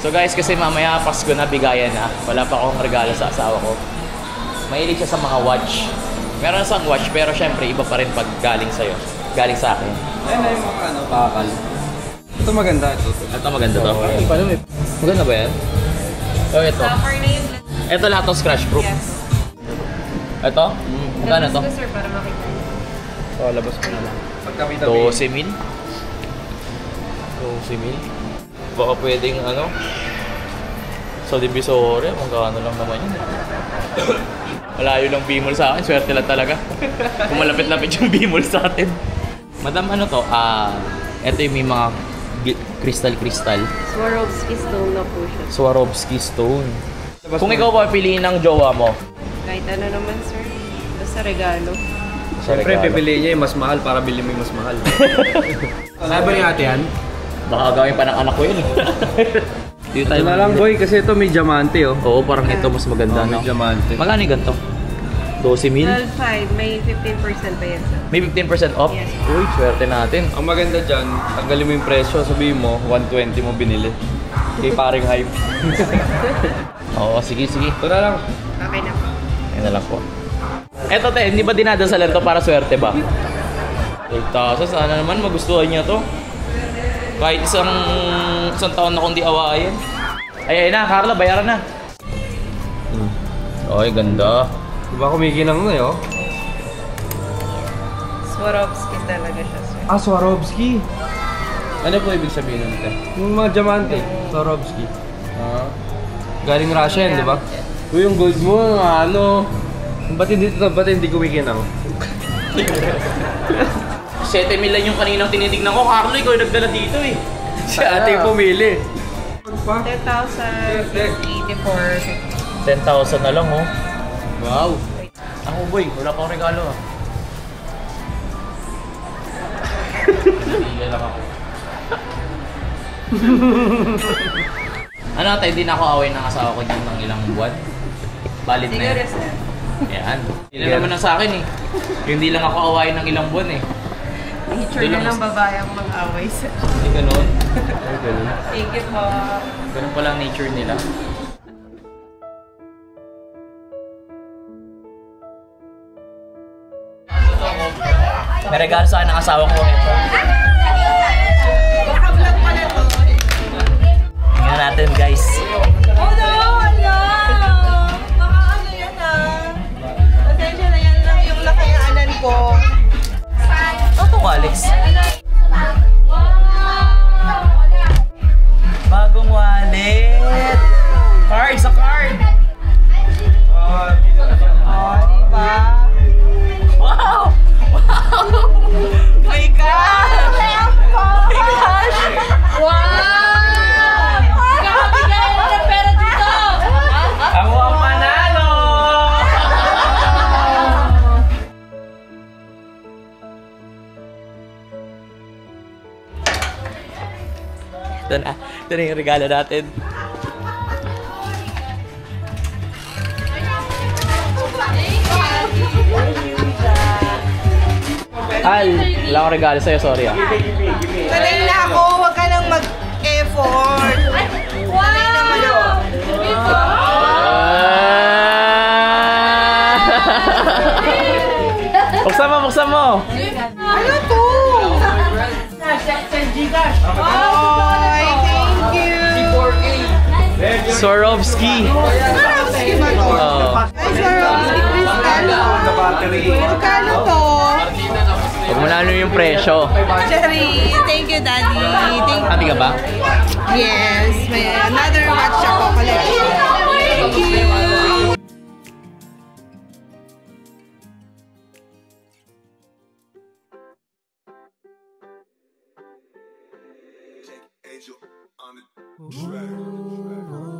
So guys, kasi mamaya Pasko na, bigayan na. Wala pa akong regalo sa asawa ko. Mahilig siya sa mga watch. Meron siyang watch, pero syempre iba pa rin pag galing sa'yo. Galing sa akin. Ayun na yung mga pakal. Ito maganda. Ito maganda to. Maganda ba yan? Oh, ito. Ito lahat ng scratch proof. Yes. Ito? Magkano to? Sir, para makita. So, labas ko na lang. Pagkamita 12,000. 12,000. Baka pwedeng ano? Sa Divisoria, magkano lang naman yun. Malayo lang Bimol sa akin, swerte lang talaga. Kung malapit-lapit yung Bimol sa atin. Madam, ano to? Ito yung may mga crystal. Swarovski stone na po siya. Swarovski stone. Kung ikaw pa piliin ng jowa mo, Kahit ano naman, sir. Basta regalo. Siyempre, pipiliin niya yung mas mahal para bilhin mo yung mas mahal. Kaya ba ni ate yan? baka gawin pa ng anak ko yun. Dito tayo na lang boy, kasi ito may diamante oh. Oo, parang ito mas maganda, may no? diamante. Magkano yung ganito? 12,000? 12,500. May 15% pa yan, sir. May 15% off? Yes. Uy, swerte natin. Ang maganda dyan, tanggalin mo yung presyo, sabihin mo, 120 mo binili. Kay paring hype. Oo, sige. Ito na lang. Okay na po. Ayun na lang po. Eto te, hindi ba dinadasalan to para swerte ba? 8,000, sana naman magustuhan niya to. Kahit isang taon na kung di awayin. Ay na, Carla, bayaran na. Ay, ganda. Diba kumikinang na oh? Swarovski talaga siya, sir. Swarovski. Ano po ibig sabihin nun ito? Yung mga diamante, Swarovski. Galing Russia yan, di ba? Uy, yung gold mo, ano? Ba't hindi kumikinang? 7 lang yung kaninang tinitignan ko. Carlo, ikaw yung nagdala dito eh. Si ate yung pumili. 10,000, 84. 10,000 na lang oh. Wow. Ako boy, wala pa akong regalo ah. Hindi lang ako. Ano tayo, hindi na ako away ng asawa ko dyan ng ilang buwan. Valid na Siguro, yan. sir. Yan. Hindi naman ang sa akin eh. Hindi lang ako awayin ng ilang buwan eh. Nature na lang babae ang mag-away, sir. Hindi ganun. Thank you po. Ganun pala ang nature nila. May regalo sa akin ng asawa ko ito. Tingnan natin guys. Oh no! Ala! Baka ano yan ah. Pasensya na yan lang yung nakayanan ko. Ano to, Alex? Bagong wallet! Card! Sa card! Oh, diba? Wow! Wow! My God! My gosh! Wow! Kakabigay na ng pera dito! Ako ang panalo! Ito na yung regalo natin. Al, wala akong regalo sa'yo, sorry ah. Sanay na ako, huwag ka nang mag-effort. Sanay naman ako. Buksan mo! Ano to? Oy, thank you. Swarovski! Swarovski ba to? Ay, Swarovski crystal. Magkano to? Huwag mo na ano yung presyo. Cherry, thank you, Daddy. Happy ka ba? Yes, may another watch ako collection. Thank you. Angel on the track.